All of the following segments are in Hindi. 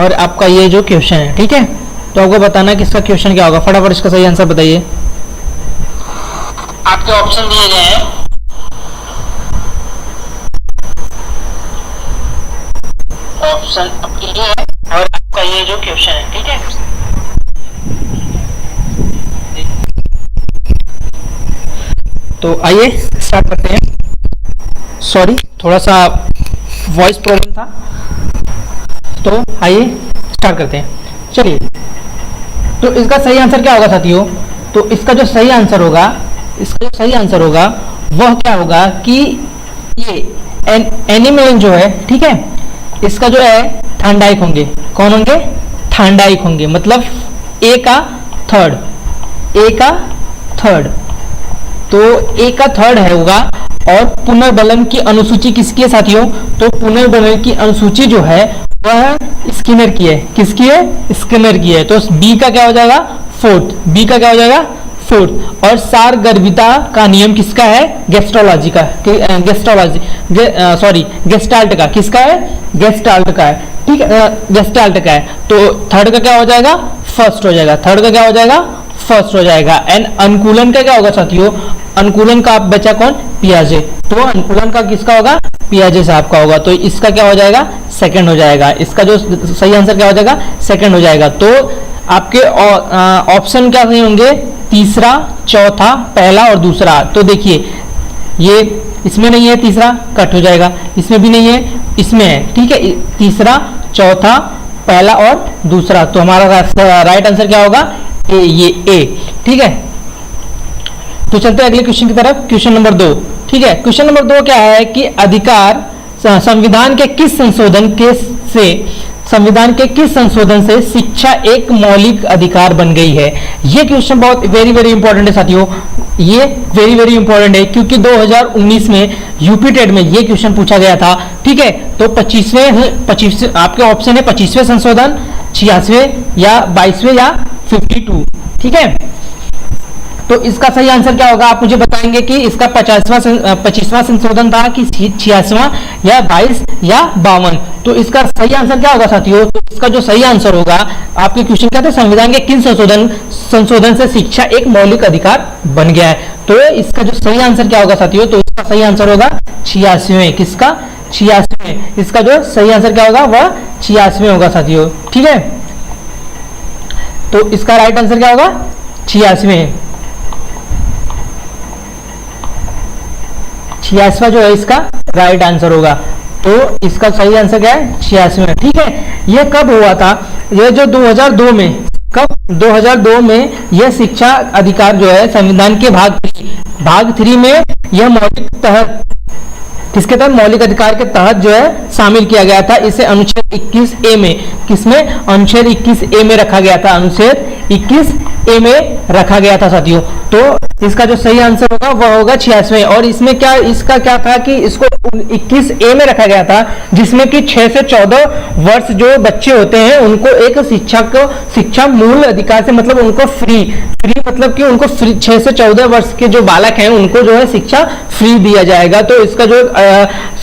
और आपका ये जो क्वेश्चन है, ठीक है। तो आपको बताना है कि इसका क्वेश्चन क्या होगा। फटाफट इसका सही आंसर बताइए। आपके ऑप्शन दिए गए हैं, ऑप्शन ये है और आपका ये जो क्वेश्चन है, ठीक है। तो आइए स्टार्ट करते हैं। सॉरी, थोड़ा सा वॉइस प्रॉब्लम था, तो आइए स्टार्ट करते हैं। चलिए, तो इसका सही आंसर क्या होगा साथियों। तो इसका जो सही आंसर होगा, वह क्या होगा कि ये एनिमल जो है, ठीक है, इसका जो है थर्डाइक होंगे। कौन होंगे? थर्डाइक होंगे, मतलब ए का थर्ड। तो ए का थर्ड है होगा। और पुनर्बलन की अनुसूची किसकी है साथियों? तो पुनर्बलन की अनुसूची जो है वह स्किनर की है। किसकी है? स्किनर की है। तो बी का क्या हो जाएगा? फोर्थ। और सारगर्भिता का नियम किसका है? गेस्टाल्ट का। किसका है? गेस्टाल्ट का है, ठीक है, गेस्टाल्ट का है। तो थर्ड का क्या हो जाएगा? फर्स्ट हो जाएगा। एंड अनुकूलन का क्या होगा साथियों? अनुकूलन का आप बचा कौन? पियाजे। तो अनुकूलन का किसका होगा? पियाजे साहब का होगा। तो इसका क्या हो जाएगा? सेकंड हो जाएगा। इसका जो सही आंसर क्या हो जाएगा? सेकंड हो जाएगा। तो आपके ऑप्शन क्या सही होंगे? तीसरा, चौथा, पहला और दूसरा। तो देखिए, ये इसमें नहीं है, तीसरा कट हो जाएगा। इसमें भी नहीं है, इसमें है, ठीक है। तीसरा, चौथा, पहला और दूसरा। तो हमारा राइट आंसर क्या होगा? ये ए, ठीक है। तो चलते हैं अगले क्वेश्चन की तरफ। क्वेश्चन नंबर 2, ठीक है। क्वेश्चन नंबर 2 क्या है कि अधिकार संविधान के किस संशोधन से शिक्षा एक मौलिक अधिकार बन गई है? ये क्वेश्चन बहुत वेरी इंपॉर्टेंट है साथियों। ये वेरी इंपॉर्टेंट है क्योंकि 2019 में यूपी टेट में ये क्वेश्चन पूछा गया था, ठीक है। तो 25वें आपके ऑप्शन है 25वें संशोधन, 86वें या 22वें या 52, ठीक है। तो इसका सही आंसर क्या होगा? आप मुझे बताएंगे कि इसका 25वां संशोधन था कि 86वां या 22 या 52। तो इसका सही आंसर क्या होगा साथियों? तो इसका जो सही आंसर होगा, आपके क्वेश्चन क्या थे? संविधान के किन संशोधन से शिक्षा एक मौलिक अधिकार बन गया है। तो इसका जो सही आंसर क्या होगा साथियों? तो इसका सही आंसर होगा 86वें। किसका? 86वें। इसका जो सही आंसर क्या होगा? वह 86वें होगा साथियों, ठीक है। तो इसका राइट आंसर क्या होगा? 86वें। 86वां जो है इसका राइट आंसर होगा। तो इसका सही आंसर क्या है? 86वां, ठीक है। ये कब हुआ था? ये जो 2002 में, कब? 2002 में यह शिक्षा अधिकार जो है संविधान के भाग 3 में यह मौलिक तहत, किसके तहत? मौलिक अधिकार के तहत जो है शामिल किया गया था। इसे अनुच्छेद 21A में, किसमें? अनुच्छेद 21A में रखा गया था। अनुच्छेद 21A में रखा गया था साथियों। तो इसका जो सही आंसर होगा वह होगा 86वें। और इसमें क्या, इसका क्या था कि इसको 21A में रखा गया था, जिसमें कि 6 से 14 वर्ष जो बच्चे होते हैं उनको एक शिक्षा मूल अधिकार से, मतलब उनको फ्री मतलब कि उनको 6 से 14 वर्ष के जो बालक हैं उनको जो है शिक्षा फ्री दिया जाएगा। तो इसका जो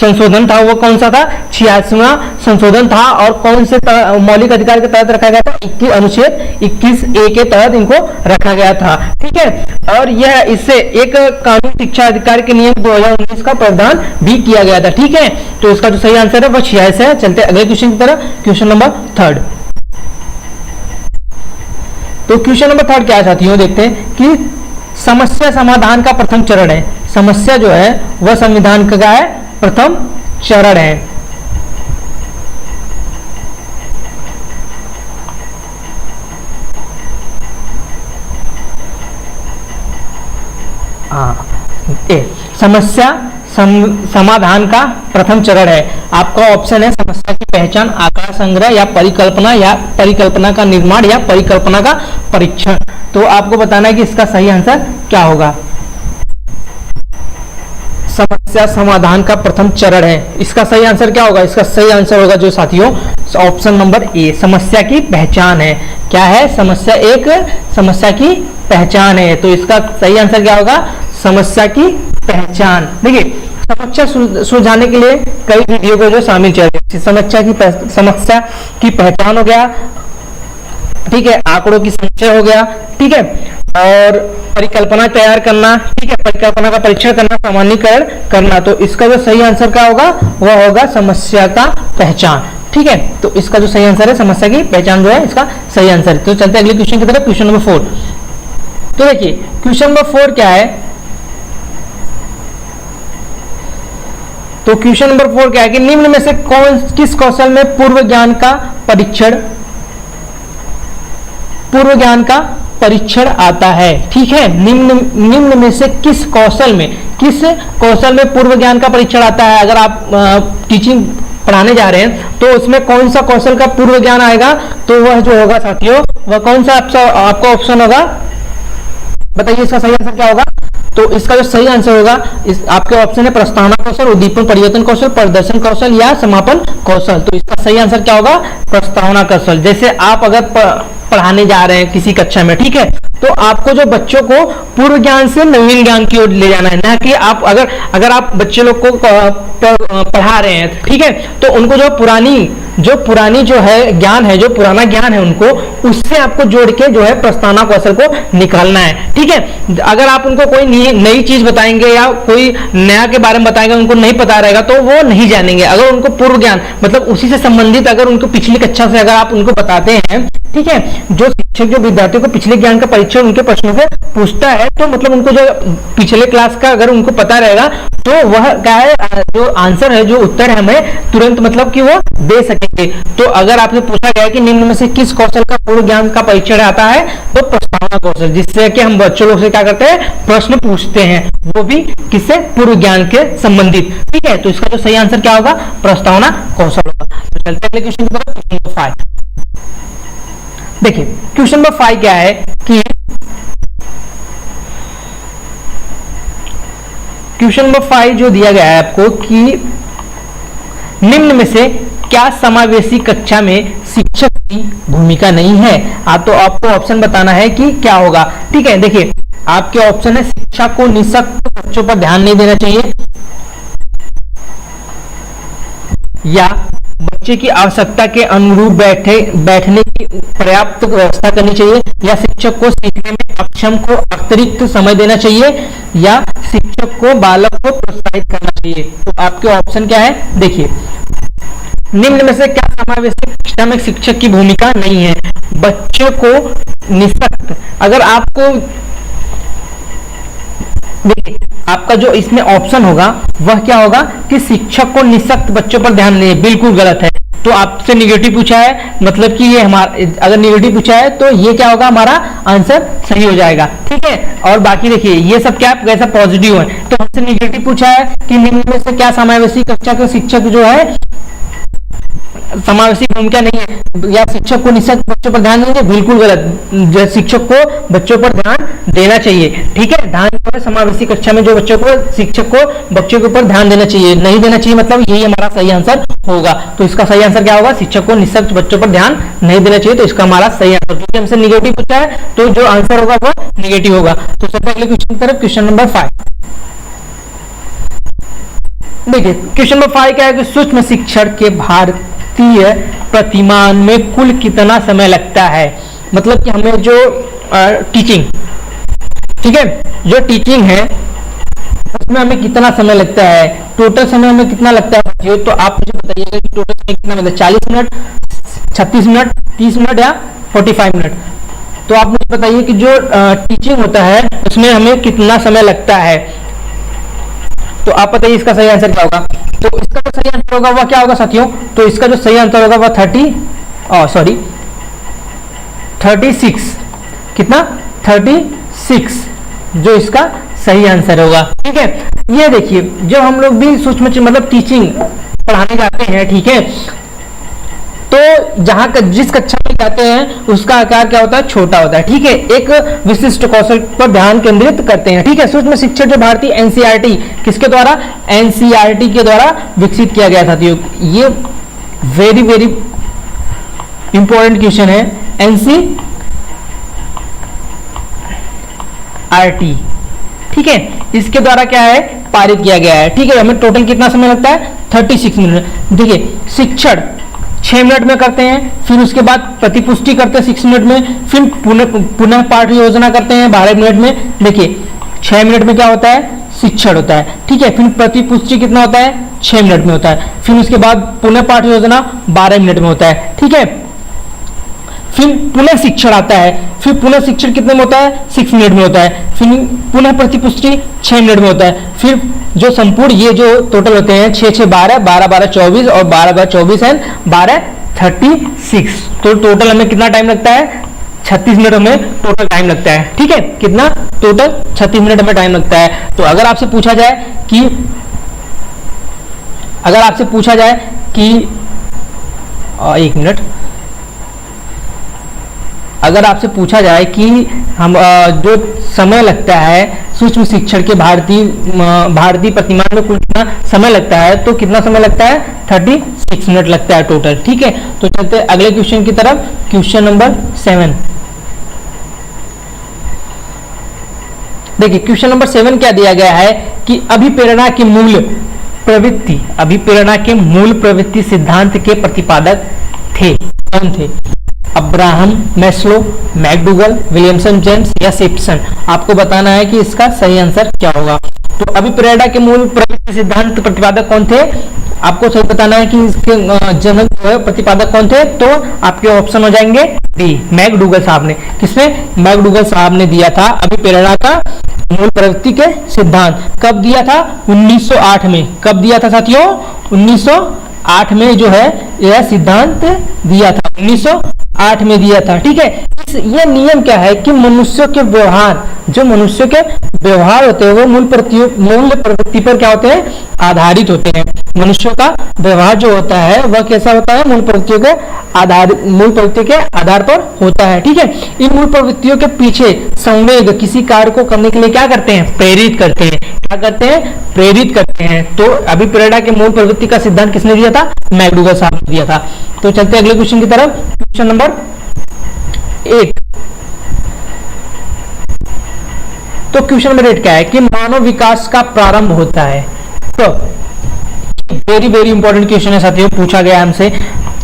संशोधन था वो कौन सा था? 86वां संशोधन था। और कौन से मौलिक अधिकार के तहत रखा गया था? अनुच्छेद 21A के तहत इनको रखा गया था, ठीक है। और यह इससे एक कानून शिक्षा अधिकार के नियम 2019 का प्रावधान भी किया गया था, ठीक है। तो इसका जो सही आंसर है वह 86 है। चलते अगले क्वेश्चन की तरफ। Question number 3। तो क्वेश्चन नंबर 3 क्या है साथियों? देखते हैं कि समस्या समाधान का प्रथम चरण है। समस्या जो है वह संविधान का है प्रथम चरण है। समस्या समाधान का प्रथम चरण है। आपका ऑप्शन है समस्या की पहचान, आकार संग्रह या परिकल्पना का निर्माण या परिकल्पना का परीक्षण। तो आपको बताना है कि इसका सही आंसर क्या होगा। समस्या समाधान का प्रथम चरण है, इसका सही आंसर क्या होगा? इसका सही आंसर होगा जो साथियों ऑप्शन नंबर ए, समस्या की पहचान है। क्या है? समस्या की पहचान है। तो इसका सही आंसर क्या होगा? समस्या की पहचान। देखिए, समस्या सुलझाने के लिए कई वीडियो को जो शामिल किया गया, समस्या की पहचान हो गया, ठीक है, आंकड़ों की संचय हो गया, ठीक है, और परिकल्पना तैयार करना, ठीक है, परिकल्पना का परीक्षण करना, सामान्यीकरण करना। तो इसका जो सही आंसर क्या होगा, वह होगा समस्या का पहचान, ठीक है। तो इसका जो सही आंसर है समस्या की पहचान जो है इसका सही आंसर। तो चलते हैं अगले क्वेश्चन की तरफ, क्वेश्चन नंबर 4। तो देखिए क्वेश्चन नंबर 4 क्या है, तो क्वेश्चन नंबर 4 क्या है कि निम्न में से किस कौशल में पूर्व ज्ञान का परीक्षण आता है, ठीक है। निम्न में से किस कौशल में पूर्व ज्ञान का परीक्षण आता है। अगर आप टीचिंग पढ़ाने जा रहे हैं तो उसमें कौन सा कौशल का पूर्व ज्ञान आएगा, तो वह जो होगा साथियों, वह कौन सा आपका ऑप्शन होगा, बताइए इसका सही आंसर क्या होगा। तो इसका जो सही आंसर होगा, इस आपके ऑप्शन है प्रस्तावना कौशल, उद्दीपन परिवर्तन कौशल, प्रदर्शन कौशल या समापन कौशल। तो इसका सही आंसर क्या होगा, प्रस्तावना कौशल। जैसे आप अगर पढ़ाने जा रहे हैं किसी कक्षा में, ठीक है, तो आपको जो बच्चों को पूर्व ज्ञान से नवीन ज्ञान की ओर ले जाना है, ना कि आप अगर आप बच्चे लोग को पढ़ा रहे हैं, ठीक है, तो उनको जो पुरानी जो है ज्ञान है, जो पुराना ज्ञान है, उनको उससे आपको जोड़ के जो है प्रस्तावना कौशल को निकालना है, ठीक है। अगर आप उनको कोई नई चीज बताएंगे या कोई नया के बारे में बताएंगे, उनको नहीं पता रहेगा तो वो नहीं जानेंगे। अगर उनको पूर्व ज्ञान मतलब उसी से संबंधित अगर उनको पिछली कक्षा से अगर आप उनको बताते हैं, ठीक है, जो शिक्षक जो विद्यार्थियों को पिछले ज्ञान का परीक्षण उनके प्रश्नों से पूछता है, तो मतलब उनको जो पिछले क्लास का अगर उनको पता रहेगा तो वह क्या है, जो आंसर है, जो उत्तर है, हमें तुरंत मतलब कि वो दे सकेंगे। तो अगर आपसे पूछा गया कि निम्न में से किस कौशल का पूर्व ज्ञान का परीक्षण आता है, तो प्रस्तावना कौशल, जिससे कि हम बच्चों लोग से क्या करते हैं, प्रश्न पूछते हैं, वो भी किससे, पूर्व ज्ञान के संबंधित, ठीक है। तो इसका जो सही आंसर क्या होगा, प्रस्तावना कौशल होगा। तो चलते हैं क्वेश्चन की तरफ, क्वेश्चन नंबर 5। देखिए क्वेश्चन नंबर 5 क्या है कि क्वेश्चन नंबर 5 जो दिया गया है आपको कि निम्न में से क्या समावेशी कक्षा में शिक्षक की भूमिका नहीं है। तो आपको ऑप्शन बताना है कि क्या होगा, ठीक है। देखिए आपके ऑप्शन है, शिक्षा को निःशक्त बच्चों पर ध्यान नहीं देना चाहिए, या बच्चे की आवश्यकता के अनुरूप बैठने की पर्याप्त व्यवस्था करनी चाहिए, या शिक्षक को सीखने में अक्षम को अतिरिक्त समय देना चाहिए, या शिक्षक को बालक को प्रोत्साहित करना चाहिए। तो आपके ऑप्शन क्या है, देखिए निम्न में से क्या समावेशी कक्षा में शिक्षक की भूमिका नहीं है। बच्चों को निःशक्त, अगर आपको देखिए आपका जो इसमें ऑप्शन होगा वह क्या होगा कि शिक्षक को निःशक्त बच्चों पर ध्यान नहीं, बिल्कुल गलत है। तो आपसे निगेटिव पूछा है, मतलब कि ये हमारा, अगर निगेटिव पूछा है तो ये क्या होगा, हमारा आंसर सही हो जाएगा, ठीक है। और बाकी देखिए ये सब क्या कैसा पॉजिटिव है, तो हमसे निगेटिव पूछा है कि निम्न में से क्या समावेशी कक्षा के शिक्षक जो है समावेशी भूमिका नहीं है, या शिक्षक को निःशक्त बच्चों पर ध्यान देंगे, बिल्कुल गलत। शिक्षक को बच्चों पर ध्यान देना चाहिए, ठीक है। ध्यान पर समावेशी कक्षा में जो बच्चों को शिक्षक को बच्चों के ऊपर ध्यान देना चाहिए, नहीं देना चाहिए, मतलब यही हमारा सही आंसर होगा। तो इसका सही आंसर क्या होगा, शिक्षक को निःशक्त बच्चों पर ध्यान नहीं देना चाहिए। तो इसका हमारा सही आंसर, क्योंकि हमसे निगेटिव पूछा है तो जो आंसर होगा वो निगेटिव होगा। तो सबसे अगले क्वेश्चन की तरफ, क्वेश्चन नंबर 5। देखिए क्वेश्चन नंबर 5 क्या है कि सूक्ष्म शिक्षण के भारतीय प्रतिमान में कुल कितना समय लगता है। मतलब कि हमें जो टीचिंग, ठीक है, जो टीचिंग है उसमें हमें कितना समय लगता है, टोटल समय हमें कितना लगता है। तो आप मुझे बताइएगा कि टोटल समय कितना मतलब 40 मिनट, 36 मिनट, 30 मिनट या 45 मिनट। तो आप मुझे बताइए कि जो टीचिंग होता है उसमें हमें कितना समय लगता है। तो आप बताइए इसका सही आंसर क्या होगा। तो इसका जो सही आंसर होगा वह क्या होगा साथियों, तो इसका जो सही आंसर होगा वह 36 कितना 36 जो इसका सही आंसर होगा, ठीक है। ये देखिए जब हम लोग भी सूक्ष्म मतलब टीचिंग पढ़ाने जाते हैं, ठीक है, तो जहां जिस कक्षा में जाते हैं उसका आकार क्या होता है, छोटा होता है, ठीक है। एक विशिष्ट कौशल पर ध्यान केंद्रित करते हैं, ठीक है। सूक्ष्म शिक्षण जो भारतीय एनसीईआरटी किसके द्वारा, एनसीईआरटी के द्वारा विकसित किया गया था। ये वेरी वेरी इंपॉर्टेंट क्वेश्चन है, एनसीईआरटी, ठीक है। इसके द्वारा क्या है पारित किया गया है। ठीक है, हमें टोटल कितना समय लगता है 36 मिनट। देखिए शिक्षण 6 मिनट में करते हैं, फिर उसके बाद प्रतिपुष्टि करते हैं 6 मिनट में, फिर पुनः पाठ योजना करते हैं 12 मिनट में। देखिए 6 मिनट में क्या होता है, शिक्षण होता है। ठीक है, फिर प्रतिपुष्टि कितना होता है, 6 मिनट में होता है, फिर उसके बाद पुनः पाठ योजना 12 मिनट में होता है। ठीक है, फिर पुनः शिक्षण आता है, फिर पुनः शिक्षण कितने में होता है, 6 मिनट में होता है, फिर पुनः प्रतिपुष्टि 6 मिनट में होता है, फिर जो संपूर्ण ये जो टोटल होते हैं 6 6 12 12 12 24 और 12 12 24 एंड 12 36, तो टोटल हमें कितना टाइम लगता है, 36 मिनट हमें टोटल टाइम लगता है। ठीक है, कितना टोटल 36 मिनट हमें टाइम लगता है। तो अगर आपसे पूछा जाए कि एक मिनट, अगर आपसे पूछा जाए कि हम जो समय लगता है सूक्ष्म शिक्षण के भारतीय प्रतिमान में कुल कितना समय लगता है, तो कितना समय लगता है, 36 मिनट लगता है टोटल। ठीक है, तो चलते हैं अगले क्वेश्चन की तरफ, क्वेश्चन नंबर 7। देखिए क्वेश्चन नंबर 7 क्या दिया गया है कि अभिप्रेरणा के मूल प्रवृत्ति सिद्धांत के प्रतिपादक थे, कौन थे? Abraham Maslow, McDougall, Williamson James या सिम्पसन। आपको बताना है कि इसका सही आंसर क्या होगा। तो अभिप्रेरणा के मूल प्रवृत्ति सिद्धांत प्रतिपादक कौन थे, आपको सही बताना है कि इसके जनक प्रतिपादक कौन थे। तो आपके ऑप्शन हो जाएंगे डी, मैकडूगल साहब ने। किसमें? मैकडूगल साहब ने दिया था अभिप्रेरणा का मूल प्रवृत्ति के सिद्धांत। कब दिया था? 1908 में। कब दिया था साथियों? 1908 में जो है यह सिद्धांत दिया था, 1908 में दिया था। ठीक है, ये नियम क्या है कि मनुष्यों के व्यवहार, जो मनुष्यों के व्यवहार होते हैं वो मूल प्रवृत्ति पर क्या होते हैं, आधारित होते हैं। मनुष्यों का व्यवहार जो होता है वह कैसा होता है, मूल प्रवृत्तियों के आधार पर होता है। ठीक है, इन मूल प्रवृत्तियों के पीछे संवेग किसी कार्य को करने के लिए क्या करते हैं, प्रेरित करते हैं। क्या करते हैं? प्रेरित करते हैं। तो अभिप्रेरणा के मूल प्रवृत्ति का सिद्धांत किसने दिया था? मैकडूगल साहब ने दिया था। तो चलते अगले क्वेश्चन की तरफ, क्वेश्चन नंबर 8। तो क्वेश्चन नंबर 8 क्या है कि मानव विकास का प्रारंभ होता है। तो वेरी वेरी इंपॉर्टेंट क्वेश्चन है साथियों, पूछा गया हमसे,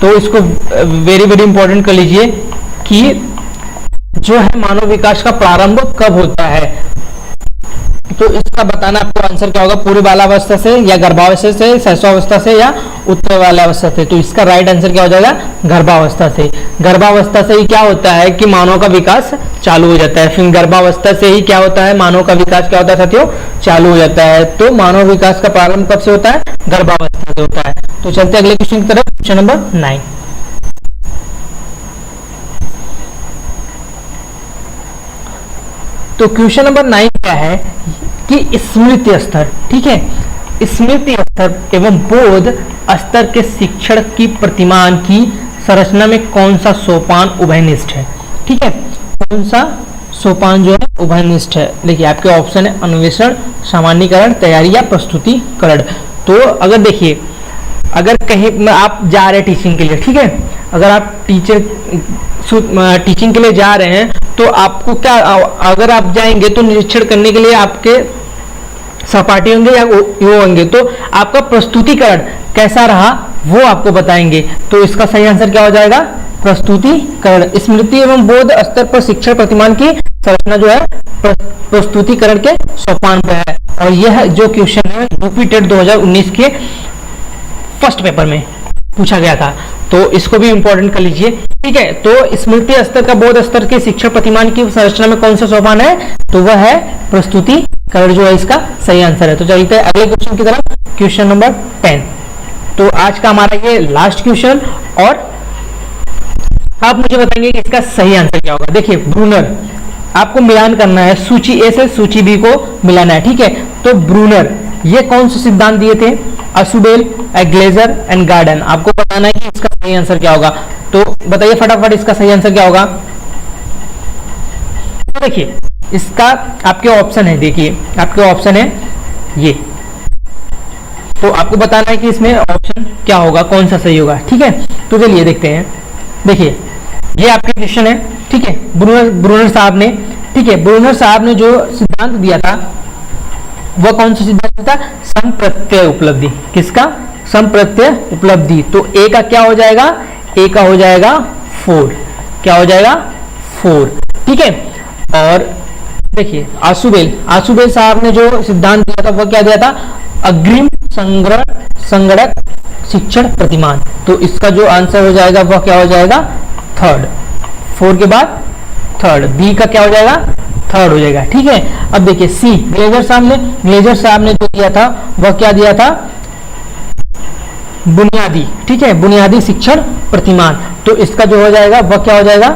तो इसको वेरी वेरी इंपॉर्टेंट कर लीजिए कि जो है मानव विकास का प्रारंभ कब होता है। तो इसका बताना आपको आंसर क्या होगा, पूर्व बालावस्था से या गर्भावस्था से, शैशवावस्था से या उत्तर बालावस्था से। तो इसका राइट आंसर क्या हो जाएगा, गर्भावस्था से। गर्भावस्था से ही क्या होता है कि मानव का विकास चालू हो जाता है। फिर गर्भावस्था से ही क्या होता है, मानव का विकास क्या होता है साथियों, चालू हो जाता है। तो मानव विकास का प्रारंभ कब से होता है, गर्भावस्था से होता है। तो चलते अगले क्वेश्चन की तरफ, क्वेश्चन नंबर 9। तो क्वेश्चन नंबर 9 क्या है कि स्मृति स्तर, ठीक है, स्मृति स्तर एवं बोध स्तर के शिक्षण की प्रतिमान की संरचना में कौन सा सोपान उभयनिष्ठ है। ठीक है, कौन सा सोपान जो है उभयनिष्ठ है। देखिए आपके ऑप्शन है अन्वेषण, सामान्यीकरण, तैयारी या प्रस्तुतिकरण। तो अगर देखिए, अगर कहीं आप जा रहे हैं टीचिंग के लिए, ठीक है, अगर आप टीचिंग के लिए जा रहे हैं तो आपको क्या, अगर आप जाएंगे तो निरीक्षण करने के लिए आपके सहपाठी होंगे या वो होंगे, तो आपका प्रस्तुतिकरण कैसा रहा वो आपको बताएंगे। तो इसका सही आंसर क्या हो जाएगा, प्रस्तुतिकरण। स्मृति एवं बोध स्तर पर शिक्षण प्रतिमान की संरचना जो है प्रस्तुतिकरण के सोपान पर है। और यह जो क्वेश्चन है यूपी टेट 2019 के फर्स्ट पेपर में पूछा गया था, तो इसको भी इंपॉर्टेंट कर लीजिए। ठीक है, तो स्मृति स्तर का बोध स्तर के शिक्षण प्रतिमान की संरचना में कौन सा सोपान है, तो वह है प्रस्तुतिकरण जो है इसका सही आंसर है। तो चलते हैं अगले क्वेश्चन की तरफ, क्वेश्चन नंबर 10। तो आज का हमारा ये लास्ट क्वेश्चन, और आप मुझे बताएंगे कि इसका सही आंसर क्या होगा। देखिए ब्रूनर, आपको मिलान करना है, सूची ए से सूची बी को मिलाना है। ठीक है, तो ब्रूनर ये कौन से सिद्धांत दिए थे, असुबेल, ग्लेजर एंड गार्डन। आपको बताना है कि इसका सही आंसर क्या होगा। तो बताइए फटाफट इसका सही आंसर क्या होगा। तो देखिए इसका आपके ऑप्शन है, देखिए आपके ऑप्शन है ये, तो आपको बताना है कि इसमें ऑप्शन क्या होगा, कौन सा सही होगा। ठीक है, तो चलिए देखते हैं। देखिए ये आपके क्वेश्चन है, ठीक है, ब्रूनर साहब ने, ठीक है, ब्रूनर साहब ने जो सिद्धांत दिया था वह कौन सा सिद्धांत था? संप्रत्यय उपलब्धि। किसका? संप्रत्यय उपलब्धि। तो ए का क्या हो जाएगा? ए का हो जाएगा 4। क्या हो जाएगा? 4। ठीक है। और देखिए आशुबेल साहब ने जो सिद्धांत दिया था वह क्या दिया था? अग्रिम संगणक शिक्षण प्रतिमान। तो इसका जो आंसर हो जाएगा वह क्या हो जाएगा? 3rd। 4 के बाद 3rd। बी का क्या हो जाएगा? 3rd हो जाएगा। ठीक है। अब देखिए सी, ग्लेजर साहब ने जो दिया था वह क्या दिया था? बुनियादी। ठीक है, बुनियादी शिक्षण प्रतिमान। तो इसका जो हो जाएगा वह क्या हो जाएगा?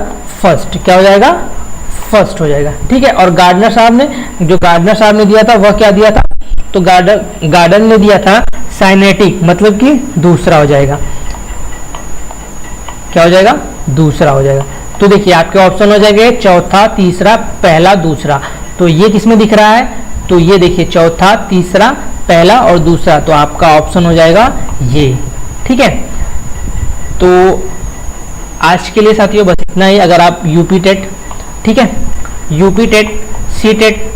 1st। क्या हो जाएगा? 1st हो जाएगा। ठीक है। और गार्डनर साहब ने दिया था वह क्या दिया था? तो गार्डन ने दिया था साइनेटिक, मतलब कि दूसरा हो जाएगा। क्या हो जाएगा? दूसरा हो जाएगा। तो देखिए आपके ऑप्शन हो जाएंगे चौथा, तीसरा, पहला, दूसरा। तो ये किसमें दिख रहा है? तो ये देखिए चौथा, तीसरा, पहला और दूसरा। तो आपका ऑप्शन हो जाएगा ये। ठीक है। तो आज के लिए साथियों बस इतना ही। अगर आप यूपी टेट, ठीक है, UP TET, C TET,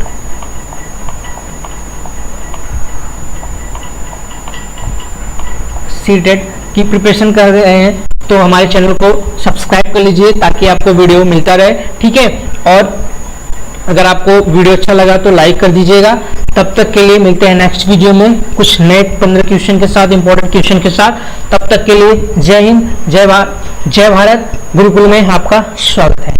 C TET की प्रिपरेशन कर रहे हैं तो हमारे चैनल को सब्सक्राइब कर लीजिए ताकि आपको वीडियो मिलता रहे। ठीक है। और अगर आपको वीडियो अच्छा लगा तो लाइक कर दीजिएगा। तब तक के लिए मिलते हैं नेक्स्ट वीडियो में कुछ नए 15 क्वेश्चन के साथ, इंपॉर्टेंट क्वेश्चन के साथ। तब तक के लिए जय हिंद, जय भारत, गुरुकुल में आपका स्वागत है।